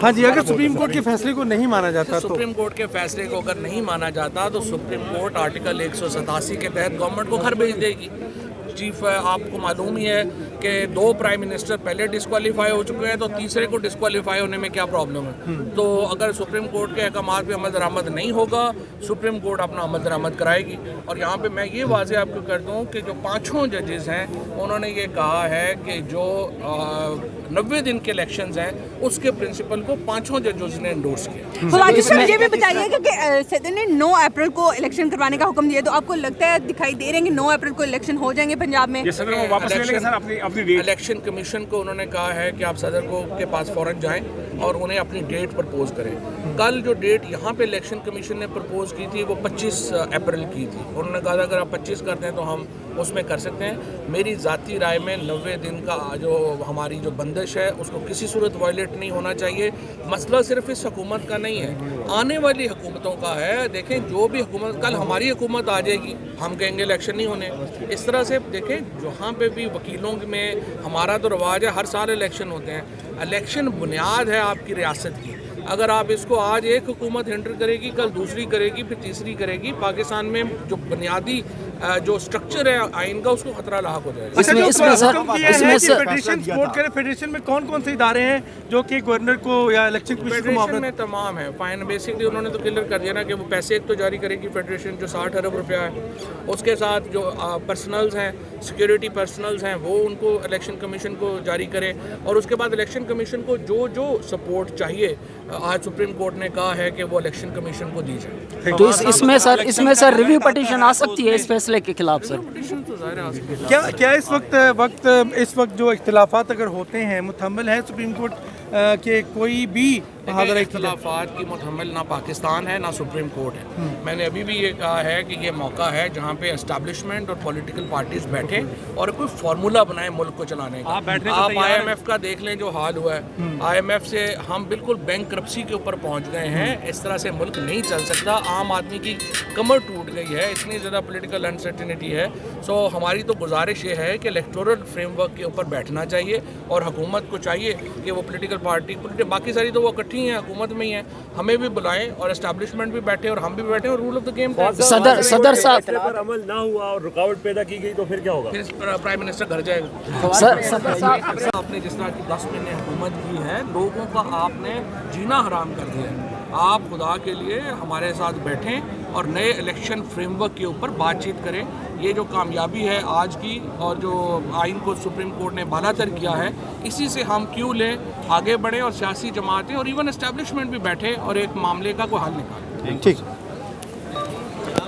हाँ जी, अगर supreme court के फैसले को नहीं माना जाता तो सुप्रीम कोर्ट के फैसले को अगर नहीं माना जाता तो सुप्रीम कोर्ट आर्टिकल 187 के तहत गवर्नमेंट को घर भेज देगी। चीफ आपको मालूम ही है कि 2 प्राइम मिनिस्टर पहले डिस्क्वालीफाई हो चुके हैं, तो तीसरे को डिस्क्वालीफाई होने में क्या प्रॉब्लम है। तो अगर सुप्रीम कोर्ट के अहकामात पे अमल दरामद नहीं होगा, सुप्रीम कोर्ट अपना अमल दरामद कराएगी। और यहाँ पे मैं ये वाज़ेह आपको कर दूँ कि जो 5 जजेस हैं उन्होंने ये कहा है कि जो 90 दिन के इलेक्शंस हैं उसके प्रिंसिपल को 5 जजेस ने एंडोर्स किया। तो आज सर ये भी बताइए कि सदन ने 9 अप्रैल को इलेक्शन करवाने का हुक्म दिया, तो आपको लगता है दिखाई दे रहे हैं कि 9 अप्रैल को इलेक्शन हो जाएंगे पंजाब में? इलेक्शन कमीशन को उन्होंने कहा है कि आप सदर को के पास फौरन जाएं और उन्हें अपनी डेट प्रपोज करें। कल जो डेट यहाँ पे इलेक्शन कमीशन ने प्रपोज की थी वो 25 अप्रैल की थी। उन्होंने कहा था अगर आप 25 करते हैं तो हम उसमें कर सकते हैं। मेरी ज़ाती राय में 90 दिन का जो हमारी जो बंदिश है उसको किसी सूरत वायलेट नहीं होना चाहिए। मसला सिर्फ इस हुकूमत का नहीं है, आने वाली हुकूमतों का है। देखें जो भी हुकूमत, कल हमारी हुकूमत आ जाएगी, हम कहेंगे इलेक्शन नहीं होने। इस तरह से देखें जहाँ पे भी वकीलों में हमारा तो रवाज है, हर साल इलेक्शन होते हैं। इलेक्शन बुनियाद है आपकी रियासत की। अगर आप इसको आज एक हुकूमत हिंडर करेगी, कल दूसरी करेगी, फिर तीसरी करेगी, पाकिस्तान में जो बुनियादी जो स्ट्रक्चर है आइन का उसको खतरा लाक हो जाएगा। फेडरेशन में कौन कौन से इदारे हैं जो कि गवर्नर को या इलेक्शन फेडरेशन में तमाम है। फाइन बेसिकली उन्होंने तो क्लियर कर दिया ना कि वो पैसे एक तो जारी करेगी फेडरेशन जो 60 अरब रुपया है, उसके साथ जो पर्सनल्स हैं, सिक्योरिटी पर्सनल्स हैं, वो उनको इलेक्शन कमीशन को जारी करे। और उसके बाद इलेक्शन कमीशन को जो जो सपोर्ट चाहिए आज सुप्रीम कोर्ट ने कहा है कि वो इलेक्शन कमीशन को दी जाए। तो इसमें सर रिव्यू पिटीशन आ सकती है इस फैसले के खिलाफ सर? क्या इस वक्त जो इख्तिलाफात अगर होते हैं मुतहम्मिल है सुप्रीम कोर्ट के कोई भी इख्तिलाफात की मुतहम्मिल ना पाकिस्तान है ना सुप्रीम कोर्ट है। मैंने अभी भी ये कहा है कि ये मौका है जहाँ पे एस्टैब्लिशमेंट और पॉलिटिकल पार्टीज बैठे और कोई फार्मूला बनाए मुल्क को चलाने का। आप IMF का देख लें जो हाल हुआ है, IMF से हम बिल्कुल बैंकरप्सी के ऊपर पहुँच गए हैं। इस तरह से मुल्क नहीं चल सकता। आम आदमी की कमर टूट गई है, इतनी ज़्यादा पोलिटिकल अनसर्टिनिटी है। सो हमारी तो गुजारिश ये है कि इलेक्टोरल फ्रेमवर्क के ऊपर बैठना चाहिए और हुकूमत को चाहिए कि वो पोलिटिकल पार्टी बाकी सारी तो वो इकट्ठी हैं, हुकूमत में ही हैं, हमें भी बुलाएं और एस्टैब्लिशमेंट भी बैठे और हम भी बैठे और रूल ऑफ द गेम। सदर साहब पर अमल ना हुआ और रुकावट पैदा की गई तो फिर क्या होगा? फिर प्राइम मिनिस्टर घर जाएगा। आपने जिस तरह की 10 महीने हुकूमत की है, लोगों का आपने जीना हराम कर दिया है। आप खुदा के लिए हमारे साथ बैठें और नए इलेक्शन फ्रेमवर्क के ऊपर बातचीत करें। ये जो कामयाबी है आज की और जो आइन को सुप्रीम कोर्ट ने बालातर किया है, इसी से हम क्यों लें, आगे बढ़ें और सियासी जमातें और इवन एस्टैब्लिशमेंट भी बैठे और एक मामले का कोई हल निकालें। ठीक।